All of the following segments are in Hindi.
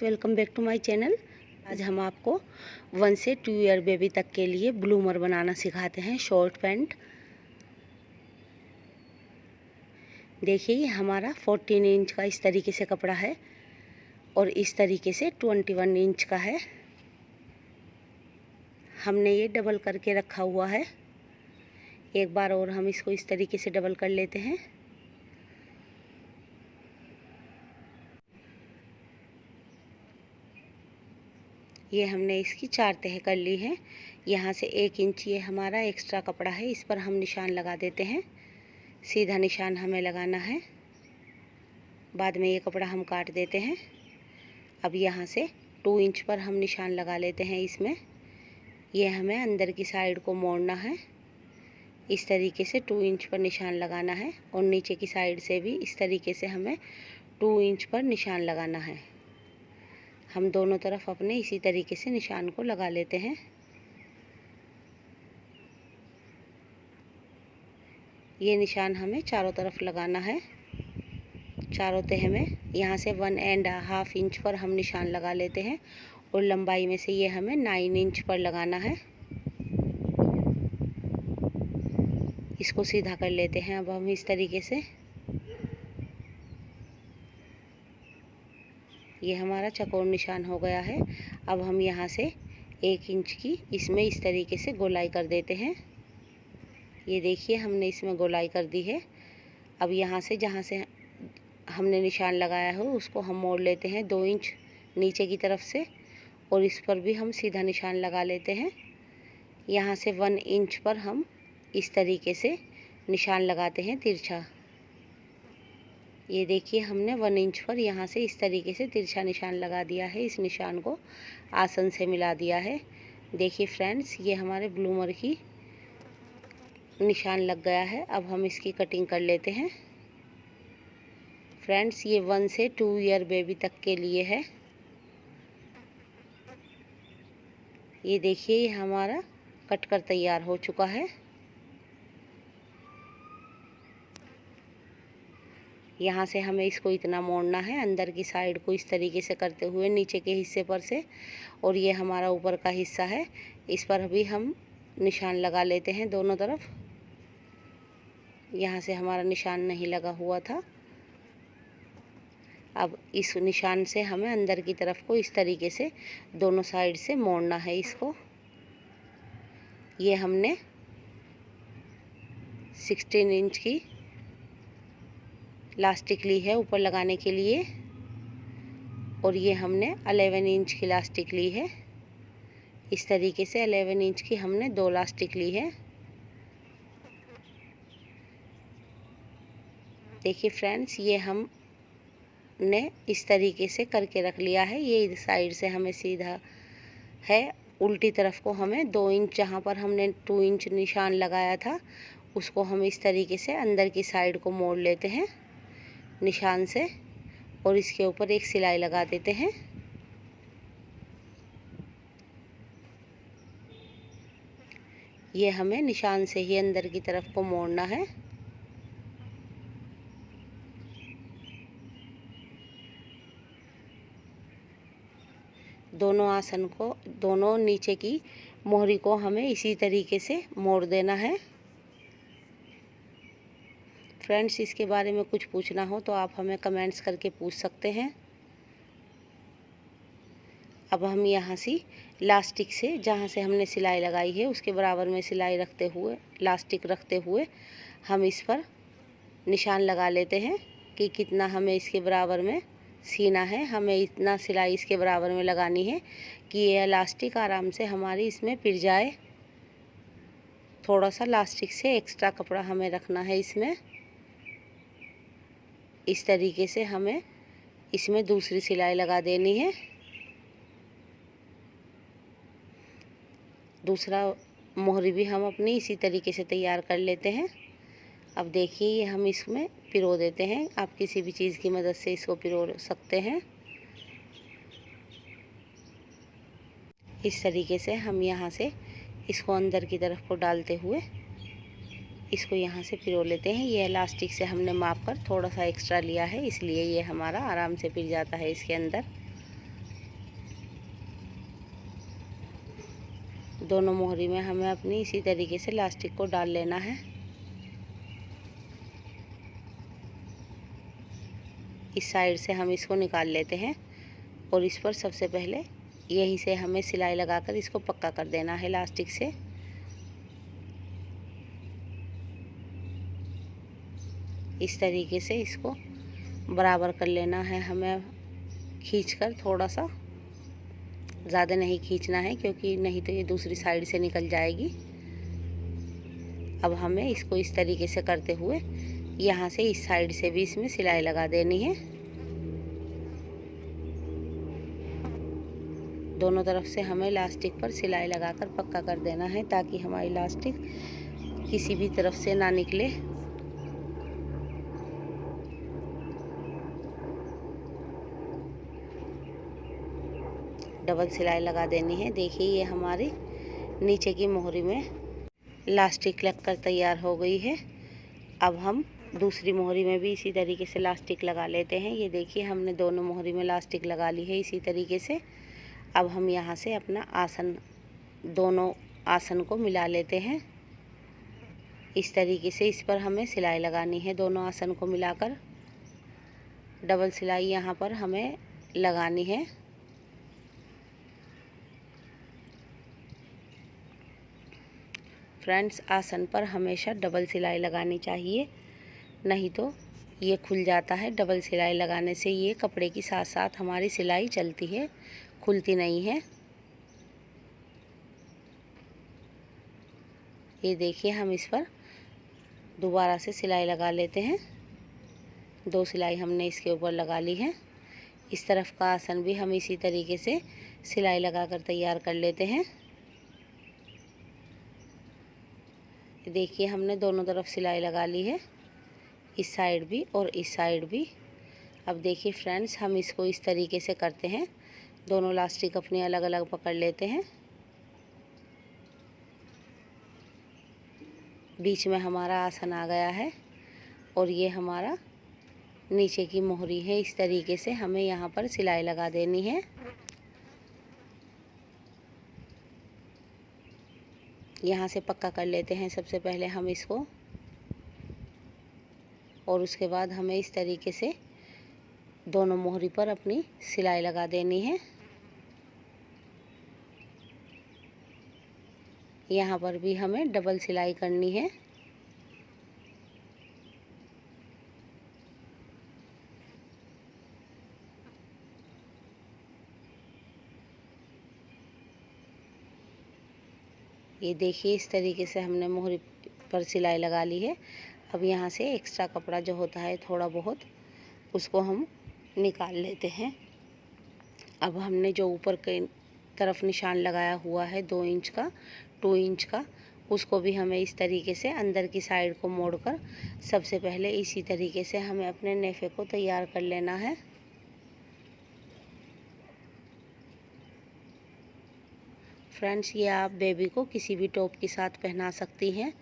Friends, welcome back to my channel. आज हम आपको 1 से 2 ईयर बेबी तक के लिए ब्लूमर बनाना सिखाते हैं, शॉर्ट पैंट। देखिए, ये हमारा 14 इंच का इस तरीके से कपड़ा है और इस तरीके से 21 इंच का है। हमने ये डबल करके रखा हुआ है। एक बार और हम इसको इस तरीके से डबल कर लेते हैं। ये हमने इसकी 4 तह कर ली हैं। यहाँ से 1 इंच ये हमारा एक्स्ट्रा कपड़ा है, इस पर हम निशान लगा देते हैं। सीधा निशान हमें लगाना है, बाद में ये कपड़ा हम काट देते हैं। अब यहाँ से 2 इंच पर हम निशान लगा लेते हैं इसमें। ये हमें अंदर की साइड को मोड़ना है, इस तरीके से 2 इंच पर निशान लगाना है और नीचे की साइड से भी इस तरीके से हमें 2 इंच पर निशान लगाना है। हम दोनों तरफ अपने इसी तरीके से निशान को लगा लेते हैं। ये निशान हमें चारों तरफ लगाना है, चारों तह में। यहाँ से 1.5 इंच पर हम निशान लगा लेते हैं और लंबाई में से ये हमें 9 इंच पर लगाना है। इसको सीधा कर लेते हैं अब हम इस तरीके से। ये हमारा चौकोर निशान हो गया है। अब हम यहाँ से 1 इंच की इसमें इस तरीके से गोलाई कर देते हैं। ये देखिए, हमने इसमें गोलाई कर दी है। अब यहाँ से जहाँ से हमने निशान लगाया है उसको हम मोड़ लेते हैं 2 इंच नीचे की तरफ से और इस पर भी हम सीधा निशान लगा लेते हैं। यहाँ से 1 इंच पर हम इस तरीके से निशान लगाते हैं तिरछा। ये देखिए, हमने 1 इंच पर यहाँ से इस तरीके से तिरछा निशान लगा दिया है। इस निशान को आसन से मिला दिया है। देखिए फ्रेंड्स, ये हमारे ब्लूमर की निशान लग गया है। अब हम इसकी कटिंग कर लेते हैं। फ्रेंड्स, ये 1 से 2 ईयर बेबी तक के लिए है। ये देखिए, ये हमारा कट कर तैयार हो चुका है। यहाँ से हमें इसको इतना मोड़ना है, अंदर की साइड को इस तरीके से करते हुए नीचे के हिस्से पर से, और ये हमारा ऊपर का हिस्सा है, इस पर भी हम निशान लगा लेते हैं दोनों तरफ। यहाँ से हमारा निशान नहीं लगा हुआ था। अब इस निशान से हमें अंदर की तरफ को इस तरीके से दोनों साइड से मोड़ना है इसको। ये हमने 16 इंच की लास्टिक ली है ऊपर लगाने के लिए और ये हमने 11 इंच की लास्टिक ली है। इस तरीके से 11 इंच की हमने 2 लास्टिक ली है। देखिए फ्रेंड्स, ये हमने इस तरीके से करके रख लिया है। ये इस साइड से हमें सीधा है, उल्टी तरफ को हमें 2 इंच जहाँ पर हमने 2 इंच निशान लगाया था उसको हम इस तरीके से अंदर की साइड को मोड़ लेते हैं निशान से और इसके ऊपर एक सिलाई लगा देते हैं। ये हमें निशान से ही अंदर की तरफ को मोड़ना है। दोनों आसन को, दोनों नीचे की मोहरी को हमें इसी तरीके से मोड़ देना है। फ्रेंड्स, इसके बारे में कुछ पूछना हो तो आप हमें कमेंट्स करके पूछ सकते हैं। अब हम यहाँ से लास्टिक से, जहाँ से हमने सिलाई लगाई है उसके बराबर में सिलाई रखते हुए, लास्टिक रखते हुए हम इस पर निशान लगा लेते हैं कि कितना हमें इसके बराबर में सीना है। हमें इतना सिलाई इसके बराबर में लगानी है कि ये इलास्टिक आराम से हमारी इसमें पिर जाए। थोड़ा सा लास्टिक से एक्स्ट्रा कपड़ा हमें रखना है इसमें। इस तरीके से हमें इसमें दूसरी सिलाई लगा देनी है। दूसरा मोहरी भी हम अपनी इसी तरीके से तैयार कर लेते हैं। अब देखिए, ये हम इसमें पिरो देते हैं। आप किसी भी चीज़ की मदद से इसको पिरो सकते हैं। इस तरीके से हम यहाँ से इसको अंदर की तरफ को डालते हुए इसको यहाँ से पिरो लेते हैं। ये इलास्टिक से हमने माप कर थोड़ा सा एक्स्ट्रा लिया है, इसलिए ये हमारा आराम से पिर जाता है इसके अंदर। दोनों मोहरी में हमें अपनी इसी तरीके से इलास्टिक को डाल लेना है। इस साइड से हम इसको निकाल लेते हैं और इस पर सबसे पहले यहीं से हमें सिलाई लगाकर इसको पक्का कर देना है इलास्टिक से। इस तरीके से इसको बराबर कर लेना है हमें, खींचकर थोड़ा सा, ज़्यादा नहीं खींचना है क्योंकि नहीं तो ये दूसरी साइड से निकल जाएगी। अब हमें इसको इस तरीके से करते हुए यहाँ से इस साइड से भी इसमें सिलाई लगा देनी है। दोनों तरफ से हमें इलास्टिक पर सिलाई लगाकर पक्का कर देना है ताकि हमारी इलास्टिक किसी भी तरफ से ना निकले। डबल सिलाई लगा देनी है। देखिए ये हमारी नीचे की मोहरी में इलास्टिक लगकर तैयार हो गई है। अब हम दूसरी मोहरी में भी इसी तरीके से इलास्टिक लगा लेते हैं। ये देखिए हमने दोनों मोहरी में इलास्टिक लगा ली है इसी तरीके से। अब हम यहाँ से अपना आसन, दोनों आसन को मिला लेते हैं। इस तरीके से इस पर हमें सिलाई लगानी है। दोनों आसन को मिलाकर डबल सिलाई यहाँ पर हमें लगानी है। फ्रेंड्स, आसन पर हमेशा डबल सिलाई लगानी चाहिए, नहीं तो ये खुल जाता है। डबल सिलाई लगाने से ये कपड़े की साथ साथ हमारी सिलाई चलती है, खुलती नहीं है। ये देखिए हम इस पर दोबारा से सिलाई लगा लेते हैं। 2 सिलाई हमने इसके ऊपर लगा ली है। इस तरफ का आसन भी हम इसी तरीके से सिलाई लगाकर तैयार कर लेते हैं। देखिए हमने दोनों तरफ सिलाई लगा ली है, इस साइड भी और इस साइड भी। अब देखिए फ्रेंड्स, हम इसको इस तरीके से करते हैं। दोनों इलास्टिक अपने अलग अलग पकड़ लेते हैं। बीच में हमारा आसन आ गया है और ये हमारा नीचे की मोहरी है। इस तरीके से हमें यहाँ पर सिलाई लगा देनी है। यहाँ से पक्का कर लेते हैं सबसे पहले हम इसको, और उसके बाद हमें इस तरीके से दोनों मोहरी पर अपनी सिलाई लगा देनी है। यहाँ पर भी हमें डबल सिलाई करनी है। ये देखिए इस तरीके से हमने मोहरी पर सिलाई लगा ली है। अब यहाँ से एक्स्ट्रा कपड़ा जो होता है थोड़ा बहुत, उसको हम निकाल लेते हैं। अब हमने जो ऊपर की तरफ निशान लगाया हुआ है 2 इंच का, 2 इंच का, उसको भी हमें इस तरीके से अंदर की साइड को मोड़कर सबसे पहले इसी तरीके से हमें अपने नेफे को तैयार कर लेना है। फ्रेंड्स, ये आप बेबी को किसी भी टॉप के साथ पहना सकती हैं।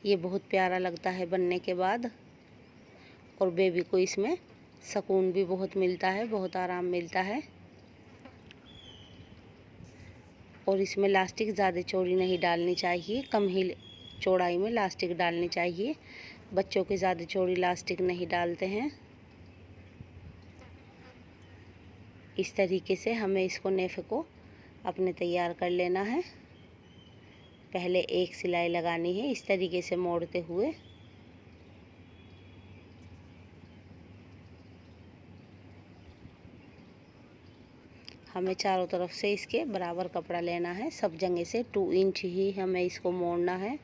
ये बहुत प्यारा लगता है बनने के बाद, और बेबी को इसमें सुकून भी बहुत मिलता है, बहुत आराम मिलता है। और इसमें इलास्टिक ज़्यादा चौड़ी नहीं डालनी चाहिए, कम ही चौड़ाई में इलास्टिक डालनी चाहिए। बच्चों के ज़्यादा चौड़ी इलास्टिक नहीं डालते हैं। इस तरीके से हमें इसको नेफे को अपने तैयार कर लेना है। पहले एक सिलाई लगानी है इस तरीके से मोड़ते हुए। हमें चारों तरफ से इसके बराबर कपड़ा लेना है, सब जगह से 2 इंच ही हमें इसको मोड़ना है।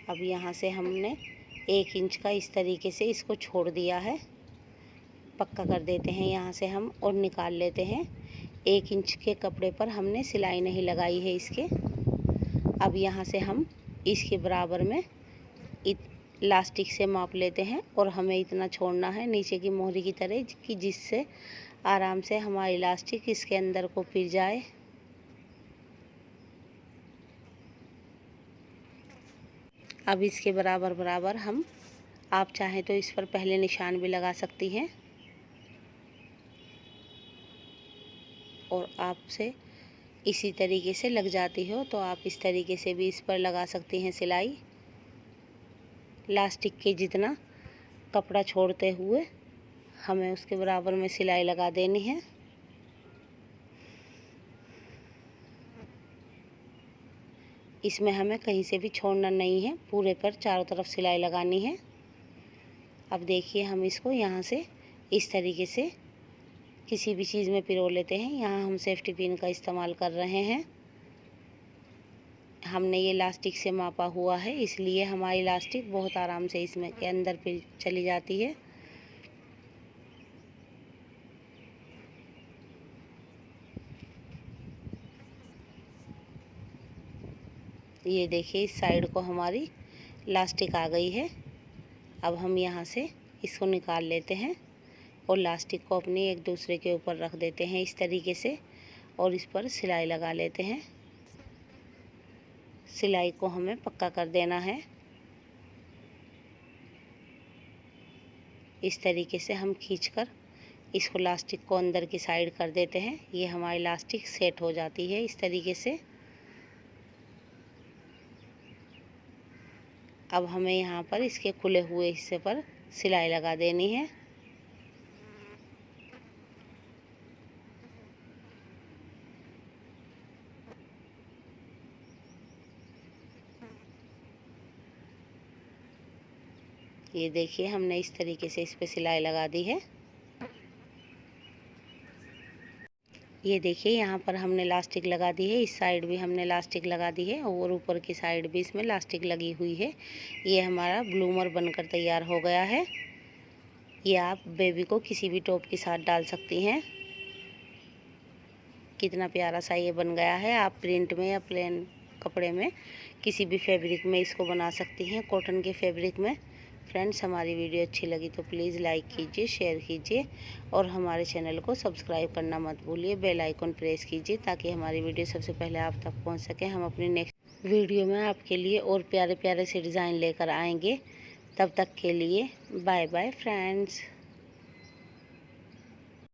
अब यहाँ से हमने 1 इंच का इस तरीके से इसको छोड़ दिया है, पक्का कर देते हैं यहाँ से हम और निकाल लेते हैं। 1 इंच के कपड़े पर हमने सिलाई नहीं लगाई है इसके। अब यहाँ से हम इसके बराबर में इलास्टिक से माप लेते हैं और हमें इतना छोड़ना है नीचे की मोहरी की तरह कि जिससे आराम से हमारी इलास्टिक इसके अंदर को फिर जाए। अब इसके बराबर बराबर हम आप चाहें तो इस पर पहले निशान भी लगा सकती हैं, और आपसे इसी तरीके से लग जाती हो तो आप इस तरीके से भी इस पर लगा सकती हैं सिलाई। लास्टिक के जितना कपड़ा छोड़ते हुए हमें उसके बराबर में सिलाई लगा देनी है। इसमें हमें कहीं से भी छोड़ना नहीं है, पूरे पर चारों तरफ सिलाई लगानी है। अब देखिए हम इसको यहाँ से इस तरीके से किसी भी चीज़ में पिरो लेते हैं। यहाँ हम सेफ्टी पिन का इस्तेमाल कर रहे हैं। हमने ये इलास्टिक से मापा हुआ है, इसलिए हमारी इलास्टिक बहुत आराम से इसमें के अंदर पे चली जाती है। ये देखिए इस साइड को हमारी इलास्टिक आ गई है। अब हम यहाँ से इसको निकाल लेते हैं और इलास्टिक को अपनी एक दूसरे के ऊपर रख देते हैं इस तरीके से, और इस पर सिलाई लगा लेते हैं। सिलाई को हमें पक्का कर देना है। इस तरीके से हम खींचकर इसको इलास्टिक को अंदर की साइड कर देते हैं। ये हमारी इलास्टिक सेट हो जाती है इस तरीके से। अब हमें यहाँ पर इसके खुले हुए हिस्से पर सिलाई लगा देनी है। ये देखिए हमने इस तरीके से इस पे सिलाई लगा दी है। ये देखिए यहाँ पर हमने इलास्टिक लगा दी है, इस साइड भी हमने इलास्टिक लगा दी है और ऊपर की साइड भी इसमें इलास्टिक लगी हुई है। ये हमारा ब्लूमर बनकर तैयार हो गया है। ये आप बेबी को किसी भी टॉप के साथ डाल सकती हैं। कितना प्यारा सा ये बन गया है। आप प्रिंट में या प्लेन कपड़े में किसी भी फैब्रिक में इसको बना सकती हैं, कॉटन के फैब्रिक में। फ्रेंड्स, हमारी वीडियो अच्छी लगी तो प्लीज़ लाइक कीजिए, शेयर कीजिए और हमारे चैनल को सब्सक्राइब करना मत भूलिए। बेल आइकन प्रेस कीजिए ताकि हमारी वीडियो सबसे पहले आप तक पहुंच सके। हम अपनी नेक्स्ट वीडियो में आपके लिए और प्यारे प्यारे से डिज़ाइन लेकर आएंगे। तब तक के लिए बाय बाय फ्रेंड्स।